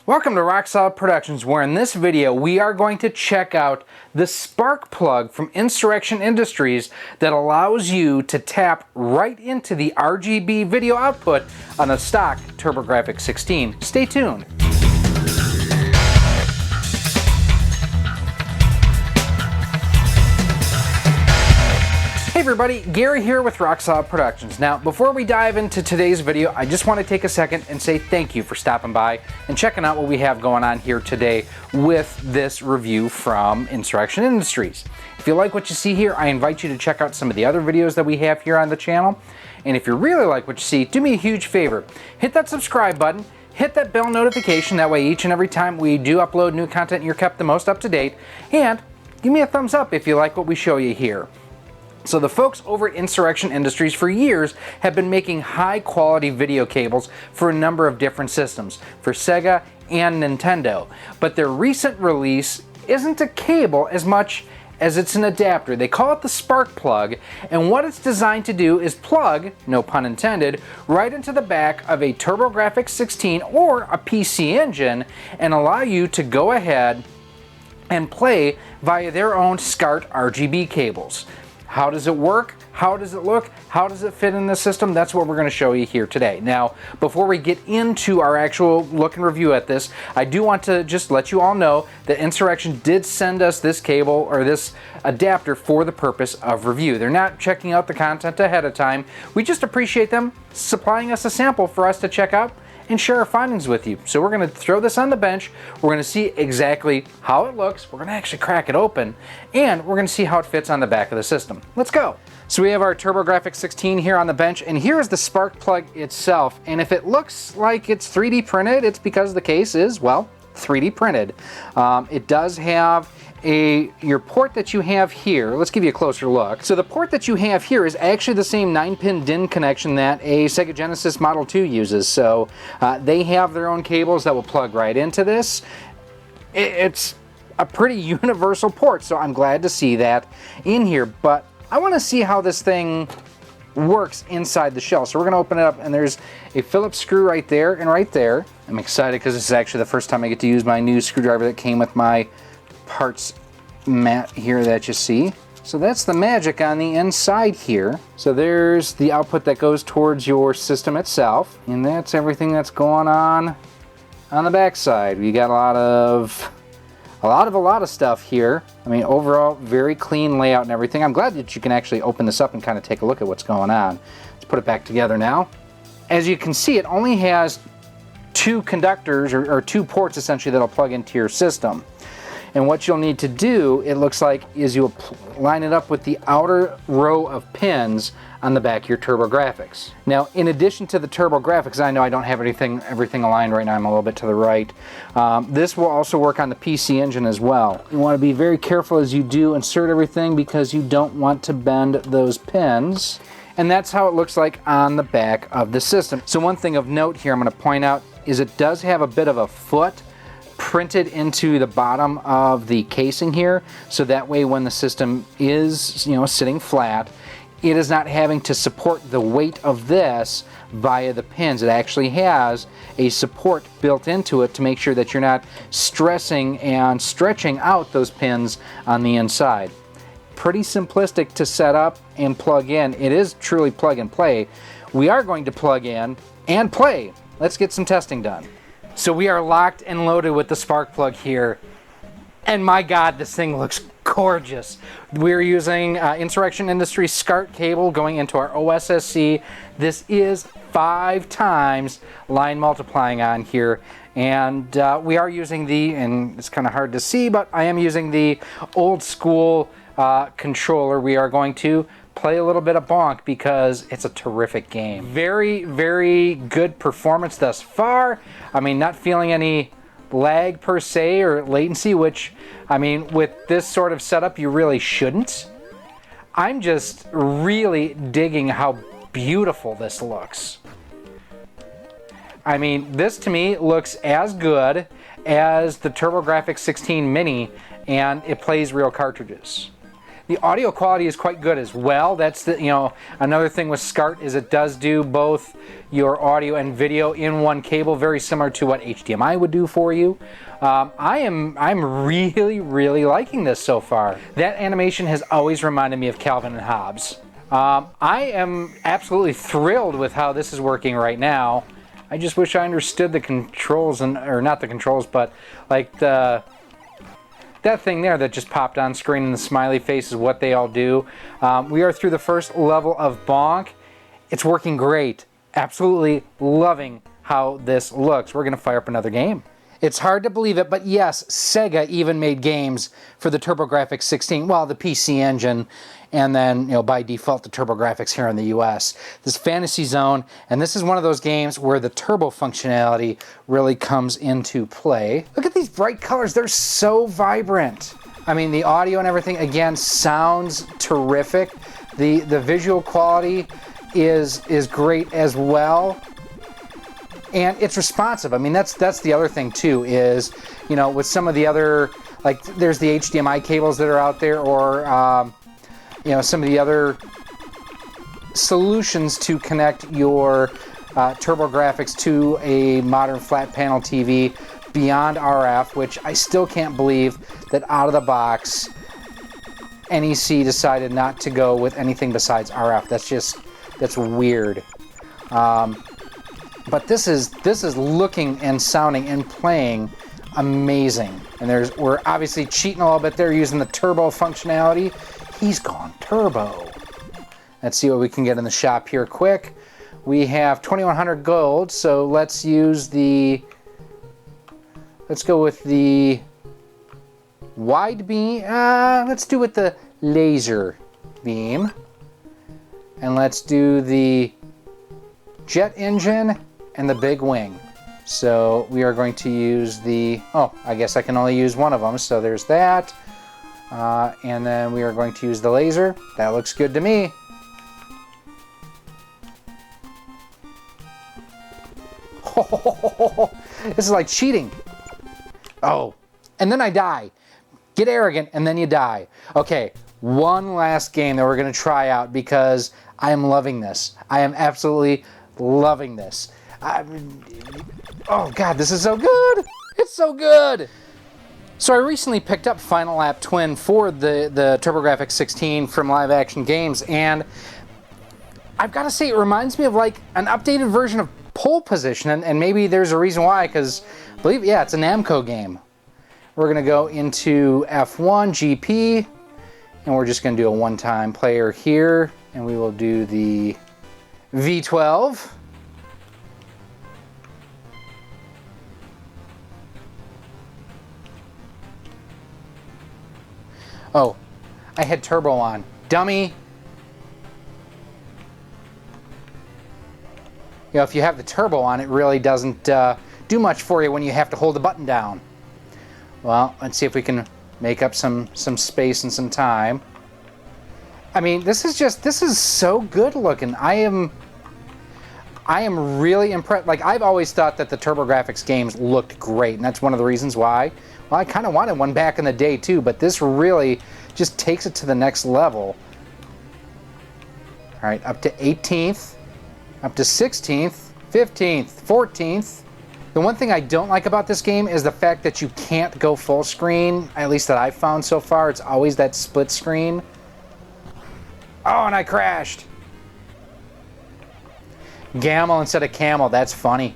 Welcome to Rock Solid Productions, where in this video we are going to check out the Spark Plug from Insurrection Industries that allows you to tap right into the RGB video output on a stock TurboGrafx16. Stay tuned. Hey everybody, Gary here with Rock Solid Productions. Now, before we dive into today's video, I just want to take a second and say thank you for stopping by and checking out what we have going on here today with this review from Insurrection Industries. If you like what you see here, I invite you to check out some of the other videos that we have here on the channel. And if you really like what you see, do me a huge favor. Hit that subscribe button, hit that bell notification, that way each and every time we do upload new content, you're kept the most up to date. And give me a thumbs up if you like what we show you here. So the folks over at Insurrection Industries for years have been making high quality video cables for a number of different systems, for Sega and Nintendo. But their recent release isn't a cable as much as it's an adapter. They call it the Spark Plug, and what it's designed to do is plug, no pun intended, right into the back of a TurboGrafx16 or a PC engine and allow you to go ahead and play via their own SCART RGB cables. How does it work? How does it look? How does it fit in the system? That's what we're going to show you here today. Now, before we get into our actual look and review at this, I do want to just let you all know that Insurrection did send us this cable or this adapter for the purpose of review. They're not checking out the content ahead of time. We just appreciate them supplying us a sample for us to check out and share our findings with you. So we're going to throw this on the bench. We're going to see exactly how it looks. We're going to actually crack it open, and we're going to see how it fits on the back of the system. Let's go. So we have our TurboGrafx16 here on the bench, and here is the Spark Plug itself. And if it looks like it's 3D printed, it's because the case is, well, 3D printed. It does have your port that you have here. Let's give you a closer look. So the port that you have here is actually the same 9-pin DIN connection that a Sega Genesis Model 2 uses. So they have their own cables that will plug right into this. It's a pretty universal port, so I'm glad to see that in here. But I want to see how this thing works inside the shell. So we're going to open it up, and there's a Phillips screw right there and right there. I'm excited because this is actually the first time I get to use my new screwdriver that came with my parts mat here that you see. So that's the magic on the inside here. So there's the output that goes towards your system itself, and that's everything that's going on the back side. We got a lot of stuff here. I mean, overall very clean layout and everything. I'm glad that you can actually open this up and kind of take a look at what's going on. Let's put it back together now. As you can see, it only has two conductors or two ports essentially that'll plug into your system. And what you'll need to do, it looks like, is you'll line it up with the outer row of pins on the back of your TurboGrafx. Now, in addition to the TurboGrafx, I know I don't have everything aligned right now, I'm a little bit to the right. This will also work on the PC engine as well. You want to be very careful as you do insert everything because you don't want to bend those pins. And that's how it looks like on the back of the system. So one thing of note here I'm going to point out is it does have a bit of a foot printed into the bottom of the casing here, so that way when the system is, sitting flat, it is not having to support the weight of this via the pins. It actually has a support built into it to make sure that you're not stressing and stretching out those pins on the inside. Pretty simplistic to set up and plug in. It is truly plug and play. We are going to plug in and play. Let's get some testing done. So we are locked and loaded with the Spark Plug here, and my God, this thing looks gorgeous. We're using Insurrection Industries SCART cable going into our OSSC. This is 5 times line multiplying on here, and we are using and it's kind of hard to see, but I am using the old school controller. We are going to play a little bit of Bonk because it's a terrific game. Very, very good performance thus far. I mean, not feeling any lag per se or latency, which, I mean, with this sort of setup, you really shouldn't. I'm just really digging how beautiful this looks. I mean, this to me looks as good as the TurboGrafx16 Mini, and it plays real cartridges. The audio quality is quite good as well. That's the, you know, another thing with SCART is it does do both your audio and video in one cable, very similar to what HDMI would do for you. I'm really liking this so far. That animation has always reminded me of Calvin and Hobbes. I am absolutely thrilled with how this is working right now. I just wish I understood the controls, or not the controls, but like that thing there that just popped on screen and the smiley face is what they all do. We are through the first level of Bonk. It's working great. Absolutely loving how this looks. We're gonna fire up another game. It's hard to believe it, but yes, Sega even made games for the TurboGrafx16, well, the PC engine, and then, you know, by default, the TurboGrafx here in the US. This Fantasy Zone, and this is one of those games where the turbo functionality really comes into play. Look at these bright colors, they're so vibrant. I mean, the audio and everything, again, sounds terrific. The visual quality is great as well. And it's responsive. I mean, that's the other thing too, is, you know, with some of the other, like there's the HDMI cables that are out there, or you know, some of the other solutions to connect your TurboGrafx to a modern flat panel TV beyond RF, which I still can't believe that out of the box NEC decided not to go with anything besides RF. That's weird. But this is looking and sounding and playing amazing. And we're obviously cheating a little bit there using the turbo functionality. He's gone turbo. Let's see what we can get in the shop here quick. We have 2100 gold, so let's go with the wide beam. Let's do with the laser beam. And let's do the jet engine and the big wing. So we are going to use I guess I can only use one of them, so there's that. And then we are going to use the laser. That looks good to me. This is like cheating. Oh, and then I die. Get arrogant and then you die. Okay, one last game that we're gonna try out because I am loving this. I am absolutely loving this. Oh God, this is so good! It's so good! So I recently picked up Final Lap Twin for the TurboGrafx16 from Live Action Games, and I've got to say it reminds me of like an updated version of Pole Position, and maybe there's a reason why, because I believe, yeah, it's a Namco game. We're going to go into F1 GP, and we're just going to do a one-time player here, and we will do the V12. Oh, I had turbo on. Dummy. You know, if you have the turbo on, it really doesn't do much for you when you have to hold the button down. Well, let's see if we can make up some space and some time. I mean, this is so good looking. I am really impressed. Like, I've always thought that the TurboGrafx games looked great, and that's one of the reasons why. Well, I kind of wanted one back in the day too, but this really just takes it to the next level. All right, up to 18th, up to 16th, 15th, 14th. The one thing I don't like about this game is the fact that you can't go full screen, at least that I've found so far. It's always that split screen. Oh, and I crashed. Gamel instead of camel, that's funny.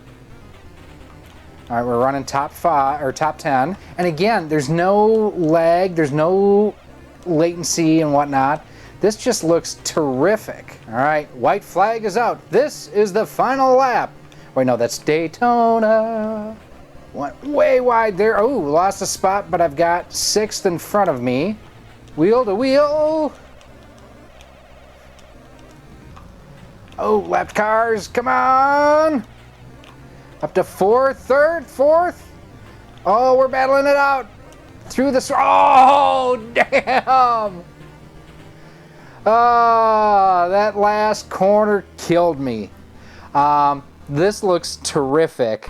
All right, we're running top 5 or top 10. And again, there's no lag, there's no latency and whatnot. This just looks terrific. All right, white flag is out. This is the final lap. Wait, no, that's Daytona. Went way wide there. Oh, lost a spot, but I've got 6th in front of me. Wheel to wheel. Oh, lap cars, come on. Up to 4th, 3rd, 4th. Oh, we're battling it out. Through the... Oh, damn. That last corner killed me. This looks terrific.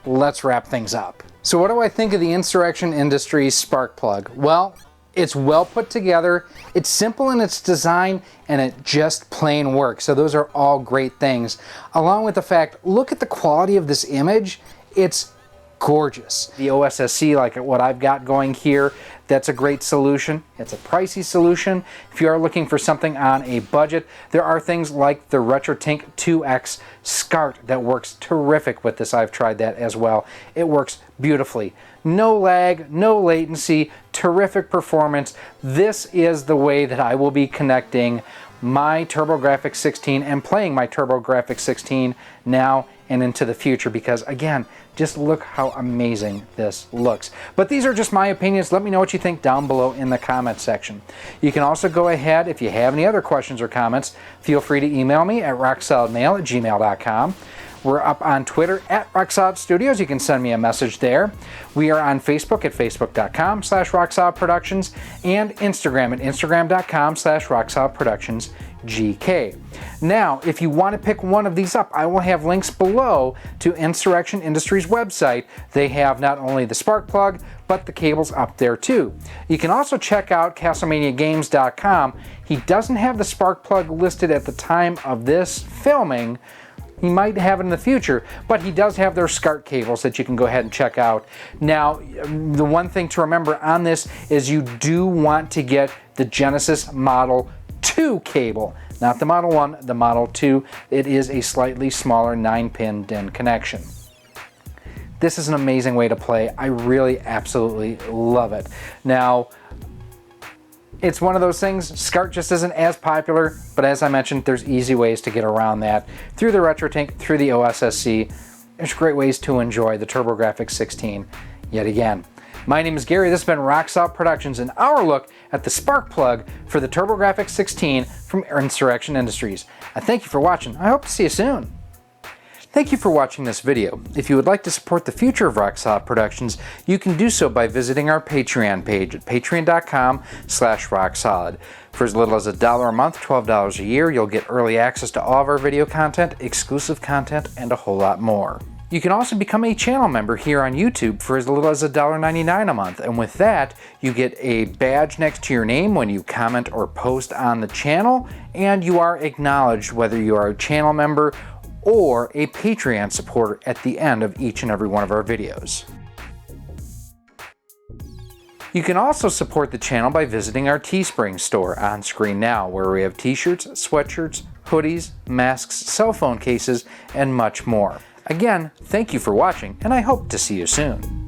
Let's wrap things up. So what do I think of the Insurrection Industries Spark Plug? Well, It's well put together, it's simple in its design, and it just plain works. So those are all great things. Along with the fact, look at the quality of this image. It's gorgeous. The OSSC, like what I've got going here, that's a great solution. It's a pricey solution. If you are looking for something on a budget, there are things like the RetroTink 2X SCART that works terrific with this. I've tried that as well. It works beautifully. No lag, no latency, terrific performance. This is the way that I will be connecting my TurboGrafx16 and playing my TurboGrafx16 now and into the future, because again, just look how amazing this looks. But these are just my opinions. Let me know what you think down below in the comment section. You can also go ahead, if you have any other questions or comments, feel free to email me at rocksolidmail@gmail.com. We're up on Twitter at RockSolidStudios. You can send me a message there. We are on Facebook at facebook.com/RockSolidProductions and Instagram at instagram.com/RockSolidProductionsGK. Now, if you want to pick one of these up, I will have links below to Insurrection Industries' website. They have not only the spark plug, but the cables up there too. You can also check out CastleManiaGames.com. He doesn't have the spark plug listed at the time of this filming. He might have it in the future, but he does have their SCART cables that you can go ahead and check out. Now, the one thing to remember on this is you do want to get the Genesis Model 2 cable, not the Model 1, the Model 2. It is a slightly smaller 9-pin DIN connection. This is an amazing way to play. I really absolutely love it. Now, it's one of those things, SCART just isn't as popular, but as I mentioned, there's easy ways to get around that through the RetroTink, through the OSSC. There's great ways to enjoy the TurboGrafx16 yet again. My name is Gary, this has been Rock Solid Productions and our look at the spark plug for the TurboGrafx16 from Insurrection Industries. I thank you for watching. I hope to see you soon. Thank you for watching this video. If you would like to support the future of Rock Solid Productions, you can do so by visiting our Patreon page at patreon.com/rocksolid. For as little as $1 a month, $12 a year, you'll get early access to all of our video content, exclusive content, and a whole lot more. You can also become a channel member here on YouTube for as little as $1.99 a month, and with that, you get a badge next to your name when you comment or post on the channel, and you are acknowledged whether you are a channel member or a Patreon supporter at the end of each and every one of our videos. You can also support the channel by visiting our Teespring store on screen now, where we have t-shirts, sweatshirts, hoodies, masks, cell phone cases, and much more. Again, thank you for watching, and I hope to see you soon.